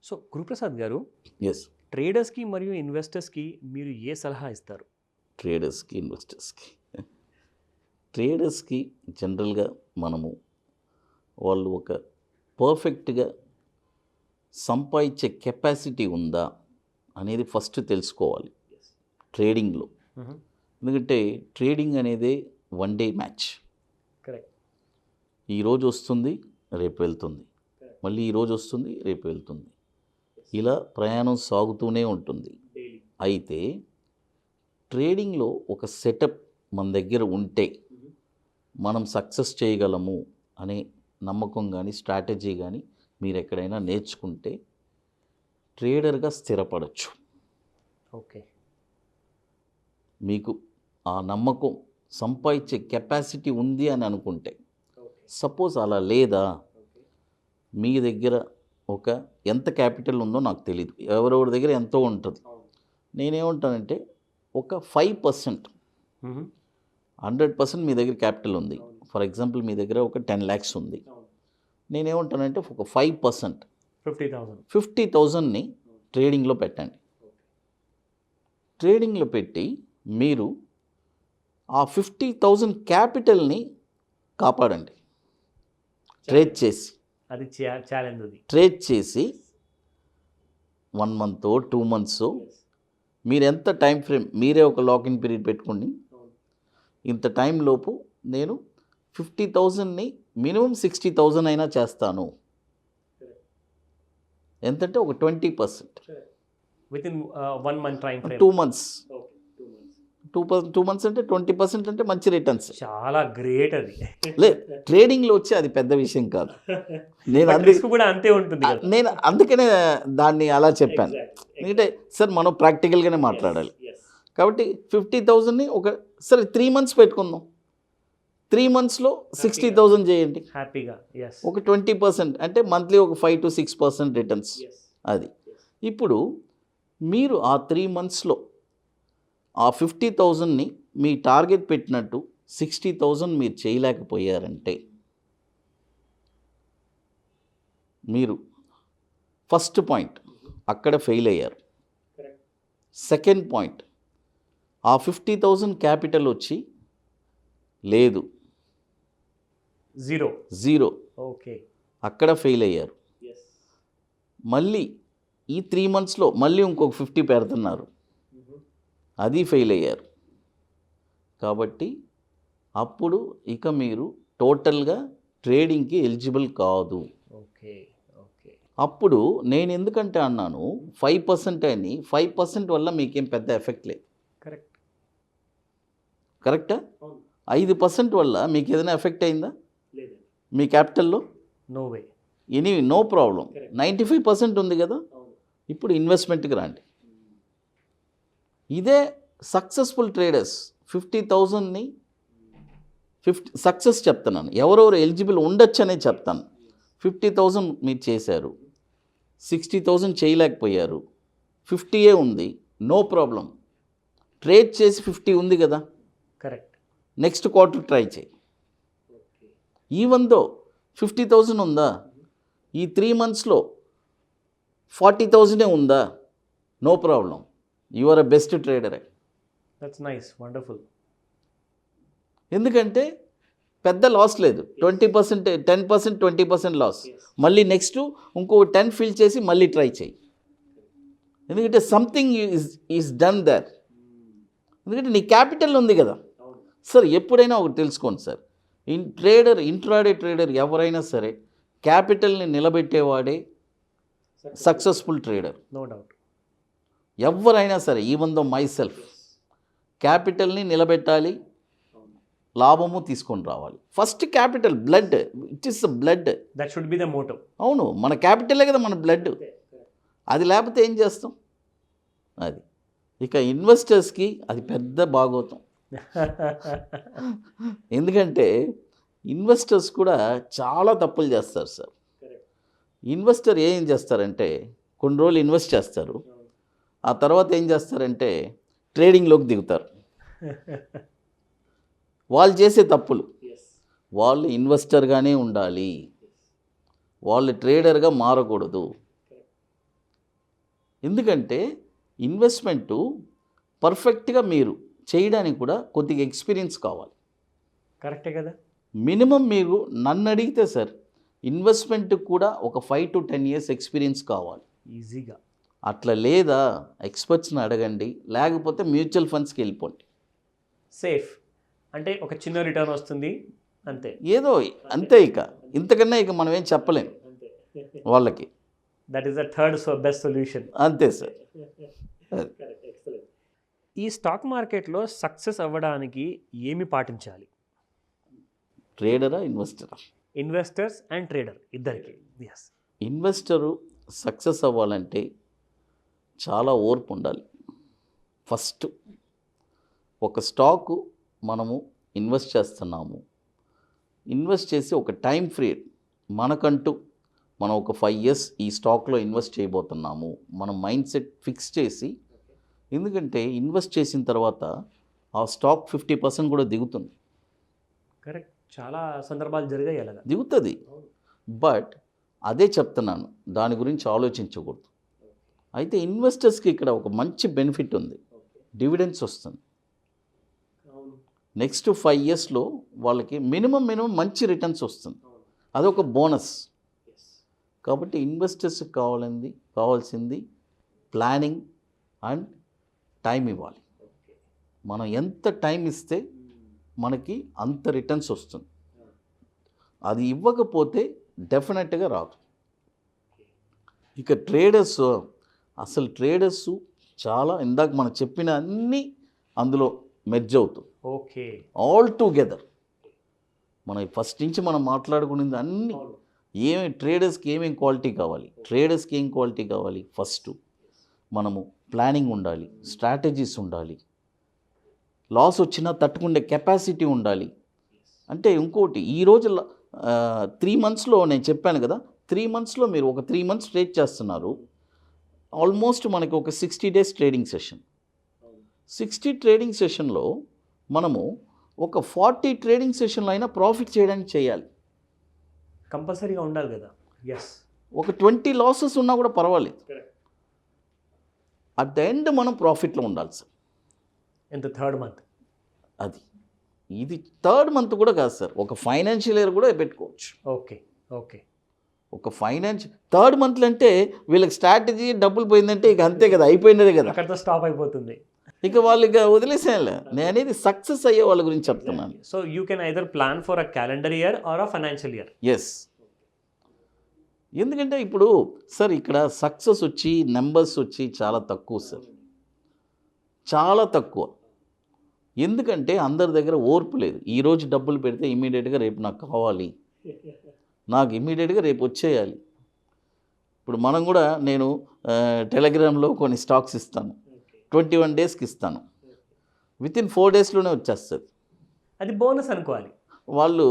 So Guruprasad గారు, yes. ట్రేడర్స్కి మరియు ఇన్వెస్టర్స్కి మీరు ఏ సలహా ఇస్తారు? ట్రేడర్స్కి ఇన్వెస్టర్స్కి ట్రేడర్స్కి జనరల్గా మనము వాళ్ళు ఒక పర్ఫెక్ట్గా సంపాదించే కెపాసిటీ ఉందా అనేది ఫస్ట్ తెలుసుకోవాలి ట్రేడింగ్లో. ఎందుకంటే ట్రేడింగ్ అనేది వన్ డే మ్యాచ్. కరెక్ట్. ఈరోజు వస్తుంది, రేపు వెళ్తుంది, మళ్ళీ ఈరోజు వస్తుంది, రేపు వెళ్తుంది, ఇలా ప్రయాణం సాగుతూనే ఉంటుంది. అయితే ట్రేడింగ్లో ఒక సెటప్ మన దగ్గర ఉంటే మనం సక్సెస్ చేయగలము అనే నమ్మకం కానీ స్ట్రాటజీ కానీ మీరు ఎక్కడైనా నేర్చుకుంటే ట్రేడర్గా స్థిరపడచ్చు. ఓకే. మీకు ఆ నమ్మకం సంపాదించే కెపాసిటీ ఉంది అని అనుకుంటే, సపోజ్ అలా లేదా, మీ దగ్గర ఒక ఎంత క్యాపిటల్ ఉందో నాకు తెలియదు, ఎవరెవరి దగ్గర ఎంతో ఉంటుంది. నేనేమంటానంటే ఒక 5%, 100% మీ దగ్గర క్యాపిటల్ ఉంది. ఫర్ ఎగ్జాంపుల్ మీ దగ్గర ఒక 10 lakhs ఉంది. నేనేమంటానంటే ఒక 5%, 50,000ని ట్రేడింగ్లో పెట్టండి. ట్రేడింగ్లో పెట్టి మీరు ఆ 50,000 క్యాపిటల్ని కాపాడండి. ట్రేడ్ చేసి అది ఛాలెంజ్. అది ట్రేడ్ చేసి 1 month 2 months మీరు ఎంత టైం ఫ్రేమ్, మీరే ఒక లాకిన్ పీరియడ్ పెట్టుకోండి. ఇంత టైం లోపు నేను 50,000ని మినిమం 60,000 అయినా చేస్తాను. ఎంతంటే ఒక 20%. Within 1 month time frame, 2 months. 2 months అంటే 20% అంటే మంచి రిటర్న్స్. చాలా గ్రేట్. అది ట్రేడింగ్లో వచ్చి అది పెద్ద విషయం కాదు. కూడా అంతే ఉంటుంది. నేను అందుకనే దాన్ని అలా చెప్పాను. ఎందుకంటే సార్ మనం ప్రాక్టికల్గానే మాట్లాడాలి. కాబట్టి 50,000ని ఒక సరే 3 months పెట్టుకుందాం. 3 monthsలో 60,000 చేయండి హ్యాపీగా. ఒక 20% అంటే మంత్లీ ఒక 5 to 6% రిటర్న్స్. అది ఇప్పుడు మీరు ఆ 3 monthsలో ఆ 50,000ని మీ టార్గెట్ పెట్టినట్టు 60,000 మీరు చేయలేకపోయారంటే మీరు ఫస్ట్ పాయింట్ అక్కడ ఫెయిల్ అయ్యారు. సెకండ్ పాయింట్, ఆ 50,000 క్యాపిటల్ వచ్చి లేదు, జీరో. ఓకే, అక్కడ ఫెయిల్ అయ్యారు. మళ్ళీ ఈ 3 monthsలో మళ్ళీ ఇంకొక 50 పెడుతున్నారు, అది ఫెయిల్ అయ్యారు. కాబట్టి అప్పుడు ఇక మీరు టోటల్గా ట్రేడింగ్కి ఎలిజిబుల్ కాదు. Okay okay. అప్పుడు నేను ఎందుకంటే అన్నాను 5% అని, 5% వల్ల మీకేం పెద్ద ఎఫెక్ట్ లేదు. కరెక్టా? 5% వల్ల మీకు ఏదైనా ఎఫెక్ట్ అయిందా మీ క్యాపిటల్లో? No way, no problem. 95% ఉంది కదా. ఇప్పుడు ఇన్వెస్ట్మెంట్కి రండి. ఇదే సక్సెస్ఫుల్ ట్రేడర్స్ 50,000ని సక్సెస్ చెప్తున్నాను, ఎవరెవరు ఎలిజిబుల్ ఉండొచ్చు అనేది చెప్తాను. 50,000 మీరు చేశారు, 60,000 చేయలేకపోయారు, 50 ఉంది, నో ప్రాబ్లం. ట్రేడ్ చేసి 50 ఉంది కదా, కరెక్ట్. నెక్స్ట్ క్వార్టర్ ట్రై చేయి. ఈవెన్ దో 50,000 ఉందా, ఈ 3 monthsలో 40,000 ఉందా, no problem, you are a best trader. That's nice, wonderful. ఎందుకంటే పెద్ద లాస్ లేదు. 20%, 10%, 20% లాస్. మళ్ళీ నెక్స్ట్ ఇంకో 10 ఫిల్ చేసి మళ్ళీ ట్రై చేయి. ఎందుకంటే సంథింగ్ ఈజ్ డన్ దర్. ఎందుకంటే నీ క్యాపిటల్ ఉంది కదా. సార్ ఎప్పుడైనా ఒకటి తెలుసుకోండి సార్, ఇంట్రాడే ట్రేడర్ ఎవరైనా సరే క్యాపిటల్ని నిలబెట్టేవాడే సక్సెస్ఫుల్ ట్రేడర్. No doubt. ఎవరైనా సరే, ఈవెన్ దో మై సెల్ఫ్, క్యాపిటల్ని నిలబెట్టాలి, లాభము తీసుకొని రావాలి. First capital, blood, it is the blood. That should be the motto. అవును, మన క్యాపిటలే కదా మన బ్లడ్. అది లేకపోతే ఏం చేస్తాం? అది ఇక ఇన్వెస్టర్స్కి అది పెద్ద భాగోతం. ఎందుకంటే ఇన్వెస్టర్స్ కూడా చాలా తప్పులు చేస్తారు సార్. ఇన్వెస్టర్ ఏం చేస్తారంటే కొన్ని రోజులు ఇన్వెస్ట్ చేస్తారు, ఆ తర్వాత ఏం చేస్తారంటే ట్రేడింగ్లోకి దిగుతారు. వాళ్ళు చేసే తప్పులు, వాళ్ళు ఇన్వెస్టర్గానే ఉండాలి, వాళ్ళు ట్రేడర్గా మారకూడదు. ఎందుకంటే ఇన్వెస్ట్మెంటు పర్ఫెక్ట్గా మీరు చేయడానికి కూడా కొద్దిగా ఎక్స్పీరియన్స్ కావాలి. కరెక్టే కదా. మినిమం మీరు నన్ను అడిగితే సార్ ఇన్వెస్ట్మెంట్కి కూడా ఒక 5 to 10 years ఎక్స్పీరియన్స్ కావాలి ఈజీగా. అట్లా లేదా ఎక్స్పర్ట్స్ని అడగండి, లేకపోతే మ్యూచువల్ ఫండ్స్కి వెళ్ళిపోండి. సేఫ్ అంటే ఒక చిన్న రిటర్న్ వస్తుంది అంతే. ఏదో అంతే, ఇక ఇంతకన్నా ఇక మనం ఏం చెప్పలేం వాళ్ళకి. That is the third best solution. అంతే సార్. ఈ స్టాక్ మార్కెట్లో సక్సెస్ అవ్వడానికి ఏమి పాటించాలి? ట్రేడరా ఇన్వెస్టరా? ఇన్వెస్టర్స్ అండ్ ట్రేడర్ ఇద్దరికి. ఎస్. ఇన్వెస్టరు సక్సెస్ అవ్వాలంటే చాలా ఓర్పు ఉండాలి. ఫస్ట్ ఒక స్టాకు మనము ఇన్వెస్ట్ చేస్తున్నాము, ఇన్వెస్ట్ చేసి ఒక టైం ఫ్రేమ్ మనకంటూ మనం ఒక 5 years ఈ స్టాక్లో ఇన్వెస్ట్ చేయబోతున్నాము మనం మైండ్ సెట్ ఫిక్స్ చేసి, ఎందుకంటే ఇన్వెస్ట్ చేసిన తర్వాత ఆ స్టాక్ 50% కూడా దిగుతుంది. కరెక్ట్. చాలా సందర్భాలు జరిగాయి అలాగా. దిగుతుంది. బట్ అదే చెప్తున్నాను, దాని గురించి ఆలోచించకూడదు. అయితే ఇన్వెస్టర్స్కి ఇక్కడ ఒక మంచి బెనిఫిట్ ఉంది, డివిడెండ్స్ వస్తుంది. నెక్స్ట్ 5 yearsలో వాళ్ళకి మినిమం మంచి రిటర్న్స్ వస్తుంది, అదొక బోనస్. కాబట్టి ఇన్వెస్టర్స్కి కావాల్సింది ప్లానింగ్ అండ్ టైం ఇవ్వాలి. మనం ఎంత టైం ఇస్తే మనకి అంత రిటర్న్స్ వస్తుంది. అది ఇవ్వకపోతే డెఫినెట్గా రాదు. ఇక ట్రేడర్స్ చాలా ఇందాక మనం చెప్పిన అన్నీ అందులో మెర్జ్ అవుతుంది. ఓకే. ఆల్ టుగెదర్ మనం ఫస్ట్ నుంచి మనం మాట్లాడుకునేది అన్నీ ట్రేడర్స్కి ఏమేమి క్వాలిటీ కావాలి. ఫస్ట్ మనము ప్లానింగ్ ఉండాలి, స్ట్రాటజీస్ ఉండాలి, లాస్ వచ్చినా తట్టుకునే కెపాసిటీ ఉండాలి. అంటే ఇంకోటి ఈరోజు 3 monthsలో నేను చెప్పాను కదా, 3 monthsలో మీరు ఒక 3 months ట్రేడ్ చేస్తున్నారు, ఆల్మోస్ట్ మనకి ఒక 60 days ట్రేడింగ్ సెషన్. 60 ట్రేడింగ్ సెషన్లో మనము ఒక 40 ట్రేడింగ్ సెషన్లో అయినా ప్రాఫిట్ చేయడానికి చేయాలి. కంపల్సరీగా ఉండాలి కదా. ఎస్. ఒక 20 losses ఉన్నా కూడా పర్వాలేదు, అట్ ద ఎండ్ మనం ప్రాఫిట్లో ఉండాలి సార్. ఎంత థర్డ్ మంత్? ఇది థర్డ్ మంత్ కూడా కాదు సార్, ఒక ఫైనాన్షియల్ ఇయర్ కూడా పెట్టుకోవచ్చు. ఓకే. ఒక థర్డ్ మంత్లు అంటే వీళ్ళకి స్ట్రాటజీ డబ్బులు పోయిందంటే ఇక అంతే కదా, అయిపోయినదే కదా, అక్కడితో స్టాప్ అయిపోతుంది. ఇక వాళ్ళు ఇక వదిలేసేయాలి. నేను అనేది సక్సెస్ అయ్యే వాళ్ళ గురించి చెప్తున్నాను. So you can either plan for a calendar year or a financial year. Yes. ఎందుకంటే ఇప్పుడు సార్ ఇక్కడ సక్సెస్ వచ్చి నెంబర్స్ వచ్చి చాలా తక్కువ సార్, చాలా తక్కువ. ఎందుకంటే అందరి దగ్గర ఓర్పు లేదు. ఈరోజు డబ్బులు పెడితే ఇమీడియట్గా రేపు నాకు కావాలి, నాకు ఇమీడియట్గా రేపు వచ్చేయాలి. ఇప్పుడు మనం కూడా నేను టెలిగ్రామ్లో కొన్ని స్టాక్స్ ఇస్తాను, 21 daysకి ఇస్తాను, వితిన్ 4 daysలోనే వచ్చేస్తుంది. అది బోనస్ అనుకోవాలి. వాళ్ళు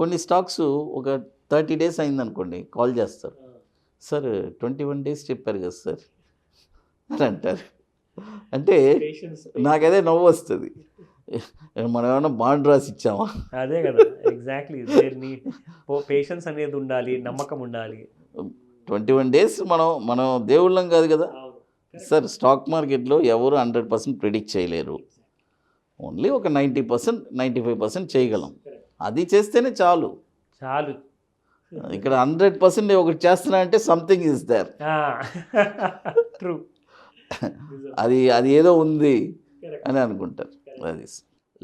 కొన్ని స్టాక్స్ ఒక 30 days అయిందనుకోండి కాల్ చేస్తారు, సార్ 21 days చెప్పారు కదా సార్ అని అంటారు. అంటే నాకు అదే నవ్వు వస్తుంది, మనం ఏమైనా బాండ్ రాసి ఇచ్చామా? అదే కదా, ఎగ్జాక్ట్లీ. పేషెన్స్ అనేది ఉండాలి, నమ్మకం ఉండాలి. 21 days మనం దేవుళ్ళం కాదు కదా సార్. స్టాక్ మార్కెట్లో ఎవరు 100% ప్రిడిక్ట్ చేయలేరు, ఓన్లీ ఒక 90%, 95% చేయగలం. అది చేస్తేనే చాలు. ఇక్కడ 100% ఒకటి చేస్తున్నా అంటే సంథింగ్ ఈజ్ దేర్. ట్రూ. అది ఏదో ఉంది అని అనుకుంటారు. అది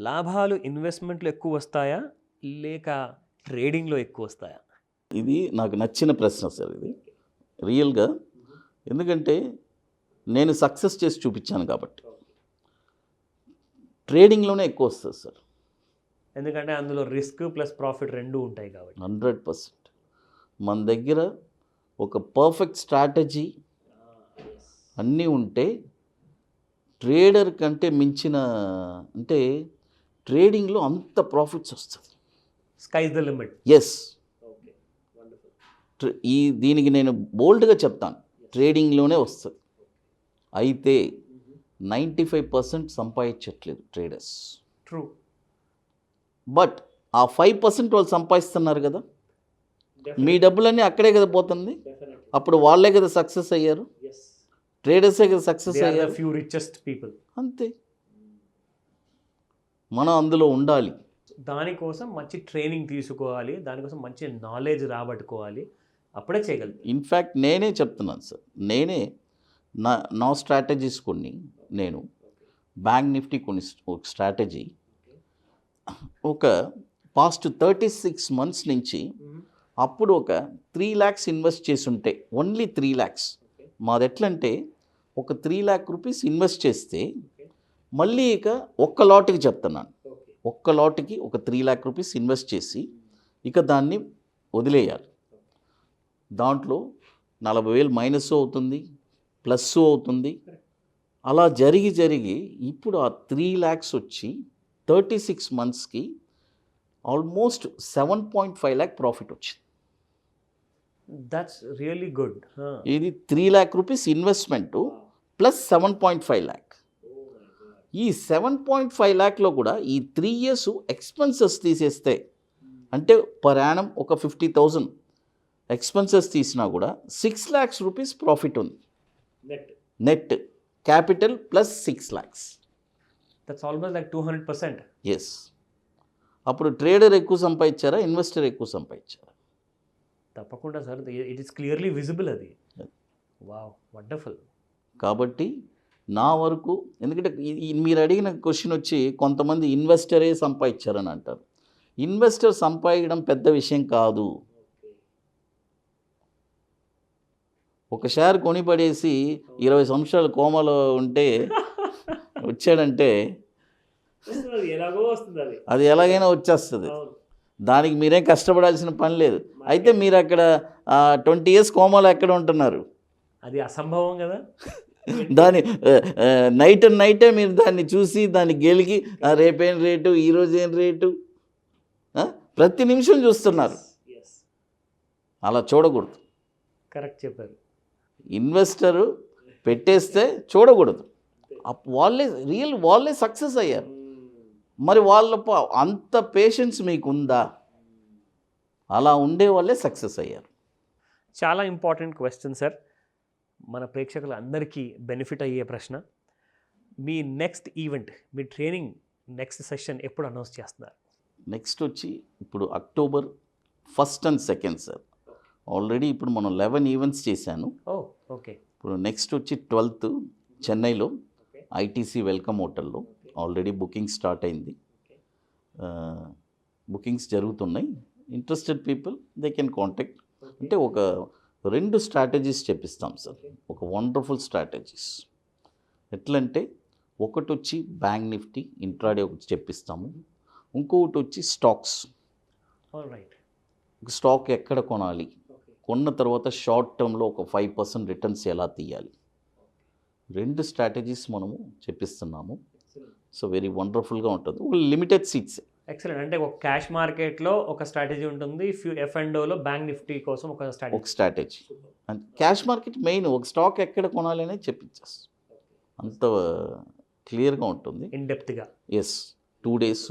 లాభాలు ఇన్వెస్ట్మెంట్లో ఎక్కువ వస్తాయా లేక ట్రేడింగ్లో ఎక్కువ వస్తాయా? ఇది నాకు నచ్చిన ప్రశ్న సార్, ఇది రియల్గా. ఎందుకంటే నేను సక్సెస్ చేసి చూపించాను కాబట్టి ట్రేడింగ్లోనే ఎక్కువ వస్తుంది సార్. ఎందుకంటే అందులో రిస్క్ ప్లస్ ప్రాఫిట్ రెండు ఉంటాయి కాబట్టి. 100% మన దగ్గర ఒక పర్ఫెక్ట్ స్ట్రాటజీ అన్నీ ఉంటే ట్రేడర్ కంటే మించిన, అంటే ట్రేడింగ్లో అంత ప్రాఫిట్స్ వస్తుంది. Skies the limit. ఎస్. దీనికి నేను బోల్డ్గా చెప్తాను, ట్రేడింగ్లోనే వస్తుంది. అయితే 95% సంపాదించట్లేదు ట్రేడర్స్. ట్రూ. బట్ ఆ 5% వాళ్ళు సంపాదిస్తున్నారు కదా, మీ డబ్బులన్నీ అక్కడే కదా పోతుంది, అప్పుడు వాళ్ళే కదా సక్సెస్ అయ్యారు. ట్రేడర్సే సక్సెస్ దే ఆర్ ద అయ్యారు. Few richest people. అంతే, మనం అందులో ఉండాలి. దానికోసం మంచి ట్రైనింగ్ తీసుకోవాలి, దానికోసం మంచి నాలెడ్జ్ రాబట్టుకోవాలి, అప్పుడే చేయగలుగుతాం. ఇన్ఫ్యాక్ట్ నేనే చెప్తున్నాను సార్, నేనే నా స్ట్రాటజీస్ కొన్ని, నేను బ్యాంక్ నిఫ్టీ కొన్ని ఒక స్ట్రాటజీ ఒక పాస్ట్ 36 months నుంచి అప్పుడు ఒక 3 lakhs ఇన్వెస్ట్ చేసుంటే, ఓన్లీ 3 lakhs. మాది ఎట్లంటే ఒక 3 lakh rupees ఇన్వెస్ట్ చేస్తే మళ్ళీ ఇక ఒక్క లాట్కి చెప్తున్నాను, ఒక్క లాట్కి ఒక 3 lakh rupees ఇన్వెస్ట్ చేసి ఇక దాన్ని వదిలేయాలి. దాంట్లో 40,000 మైనస్ అవుతుంది, ప్లస్ అవుతుంది. అలా జరిగి ఇప్పుడు ఆ 3 lakhs వచ్చి 36 monthsకి ఆల్మోస్ట్ 7.5 lakh ప్రాఫిట్ వచ్చింది. That's really good. ఇది 3 lakh rupees investment plus 7.5 lakh. ఈ 7.5 lakhలో కూడా ఈ 3 years ఎక్స్పెన్సెస్ తీసేస్తే, అంటే పర్ యానం ఒక 50,000 ఎక్స్పెన్సెస్ తీసినా కూడా 6 lakhs rupees ప్రాఫిట్ ఉంది. Net capital plus 6 lakhs. That's almost like 200%. Yes. అప్పుడు ట్రేడర్ ఎక్కువ సంపాదించారా, ఇన్వెస్టర్ ఎక్కువ సంపాదించారా? తప్పకుండా sir, it is clearly visible అది. Wow, wonderful. కాబట్టి నా వరకు, ఎందుకంటే మీరు అడిగిన క్వశ్చన్ వచ్చి కొంతమంది ఇన్వెస్టరే సంపాదించారని అంటారు. ఇన్వెస్టర్ సంపాదించడం పెద్ద విషయం కాదు. ఒక షేర్ కొనిపడేసి 20 సంవత్సరాలు కోమలో ఉంటే వచ్చాడంటే అది ఎలాగైనా వచ్చేస్తుంది. దానికి మీరేం కష్టపడాల్సిన పని లేదు. అయితే మీరు అక్కడ 20 years కోమాలో ఎక్కడ ఉంటున్నారు? అది అసంభవం కదా. దాని నైటే మీరు దాన్ని చూసి దాన్ని గెలిగి రేపేం రేటు, ఈరోజు ఏం రేటు, ప్రతి నిమిషం చూస్తున్నారు. అలా చూడకూడదు. కరెక్ట్ చెప్పారు. ఇన్వెస్టరు పెట్టేస్తే చూడకూడదు. వాళ్ళే సక్సెస్ అయ్యారు. మరి వాళ్ళ అంత పేషెన్స్ మీకు ఉందా? అలా ఉండే వాళ్ళే సక్సెస్ అయ్యారు. చాలా ఇంపార్టెంట్ క్వశ్చన్ సార్, మన ప్రేక్షకులు అందరికీ బెనిఫిట్ అయ్యే ప్రశ్న. మీ నెక్స్ట్ ఈవెంట్, మీ ట్రైనింగ్ నెక్స్ట్ సెషన్ ఎప్పుడు అనౌన్స్ చేస్తున్నారు? నెక్స్ట్ వచ్చి ఇప్పుడు October 1st and 2nd sir. Already ఇప్పుడు మనం 11 ఈవెంట్స్ చేశాను. ఓకే. ఇప్పుడు నెక్స్ట్ వచ్చి 12th చెన్నైలో ఐటీసీ వెల్కమ్ హోటల్లో ఆల్రెడీ బుకింగ్ స్టార్ట్ అయింది. బుకింగ్స్ జరుగుతున్నాయి. Interested people they can contact. అంటే ఒక 2 స్ట్రాటజీస్ చెప్పిస్తాం సార్, ఒక వండర్ఫుల్ స్ట్రాటజీస్. ఎట్లంటే ఒకటి వచ్చి బ్యాంక్ నిఫ్టీ ఇంట్రాడే ఒకటి చెప్పిస్తాము, ఇంకొకటి వచ్చి స్టాక్స్. స్టాక్ ఎక్కడ కొనాలి, కొన్న తర్వాత షార్ట్ టర్మ్లో ఒక 5% రిటర్న్స్ ఎలా తీయాలి, 2 స్ట్రాటజీస్ మనము చెప్పిస్తున్నాము. సో వెరీ వండర్ఫుల్గా ఉంటుంది. ఒక లిమిటెడ్ సీట్స్. ఎక్సలెంట్. అంటే ఒక క్యాష్ మార్కెట్లో ఒక స్ట్రాటజీ ఉంటుంది, F&Oలో బ్యాంక్ నిఫ్టీ కోసం ఒక strategy. And cash market main ఒక స్టాక్ ఎక్కడ కొనాలి అనేది చెప్పించేస్తాం. అంత క్లియర్గా ఉంటుంది, ఇన్ డెప్త్గా. ఎస్. 2 days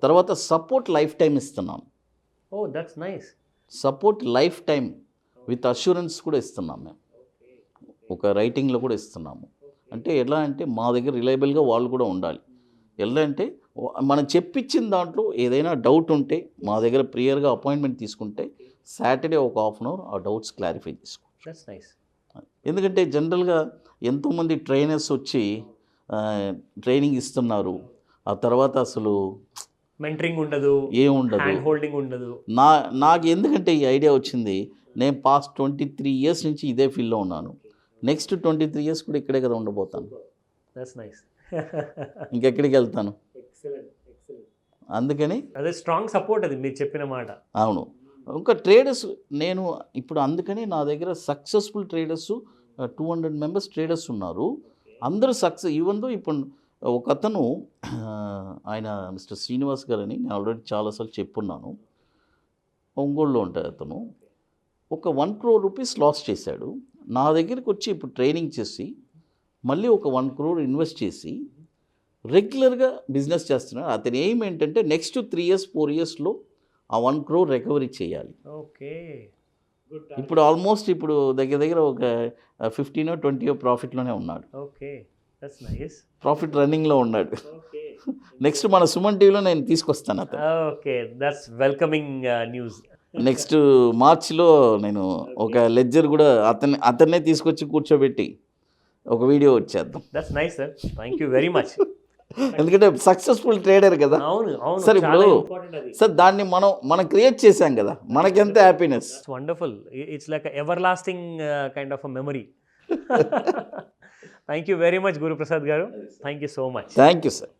తర్వాత సపోర్ట్ లైఫ్ టైం ఇస్తున్నాం. That's nice. Support life time with assurance కూడా ఇస్తున్నాం మేము. ఒక రైటింగ్లో కూడా ఇస్తున్నాము. అంటే ఎలా అంటే మా దగ్గర రిలయబుల్గా వాళ్ళు కూడా ఉండాలి. ఎలా అంటే మనం చెప్పించిన దాంట్లో ఏదైనా డౌట్ ఉంటే మా దగ్గర ప్రియర్గా అపాయింట్మెంట్ తీసుకుంటే సాటర్డే ఒక 1/2 hour ఆ డౌట్స్ క్లారిఫై చేసుకోవచ్చు. That's nice. ఎందుకంటే జనరల్గా ఎంతోమంది ట్రైనర్స్ వచ్చి ట్రైనింగ్ ఇస్తున్నారు, ఆ తర్వాత అసలు మెంటరింగ్ ఉండదు, ఏముండదు, హ్యాండ్ హోల్డింగ్ ఉండదు. నాకు ఎందుకంటే ఈ ఐడియా వచ్చింది, నేను పాస్ట్ 23 years నుంచి ఇదే ఫీల్డ్లో ఉన్నాను. నెక్స్ట్ 23 years కూడా ఇక్కడే కదా ఉండబోతాను. That's nice. ఇంకెక్కడికి వెళ్తాను? అందుకని అదే స్ట్రాంగ్ సపోర్ట్ అది మీరు చెప్పిన మాట. అవును. ఇంకా ట్రేడర్స్ నేను ఇప్పుడు అందుకని నా దగ్గర సక్సెస్ఫుల్ ట్రేడర్స్ 200 members ట్రేడర్స్ ఉన్నారు. అందరూ సక్సెస్. ఈవెన్ దో ఇప్పుడు ఒక అతను ఆయన మిస్టర్ శ్రీనివాస్ గారు అని నేను ఆల్రెడీ చాలాసార్లు చెప్పున్నాను, ఒంగోలులో ఉంటాడు అతను. ఒక 1 crore rupees లాస్ చేశాడు. నా దగ్గరికి వచ్చి ఇప్పుడు ట్రైనింగ్ చేసి మళ్ళీ ఒక 1 crore ఇన్వెస్ట్ చేసి రెగ్యులర్గా బిజినెస్ చేస్తున్నాడు. అతని ఎయిమ్ ఏంటంటే నెక్స్ట్ 3 years 4 yearsలో ఆ 1 crore రికవరీ చేయాలి. ఓకే. ఇప్పుడు ఆల్మోస్ట్ ఇప్పుడు దగ్గర దగ్గర ఒక 15-20 ప్రాఫిట్లోనే ఉన్నాడు. Okay, that's nice. ప్రాఫిట్ రన్నింగ్లో ఉన్నాడు. ఓకే, నెక్స్ట్ మన సుమన్ టీవీలో నేను తీసుకొస్తాను అతను. Okay, that's welcoming news. Next మార్చ్లో నేను ఒక లెడ్జర్ కూడా అతన్నే తీసుకొచ్చి కూర్చోబెట్టి ఒక వీడియో వచ్చేద్దాం. That's nice sir, thank you very much. ఎందుకంటే సక్సెస్ఫుల్ ట్రేడర్ కదా అవును అవును, సార్. చాలా ఇప్పుడు ఇంపార్టెంట్ అది. సార్ దాన్ని మనం క్రియేట్ చేశాం కదా, మనకెంత happiness. It's wonderful. It's like an everlasting kind of a memory. Thank you very much, Guru Prasad Garu. Thank you so much. Thank you sir.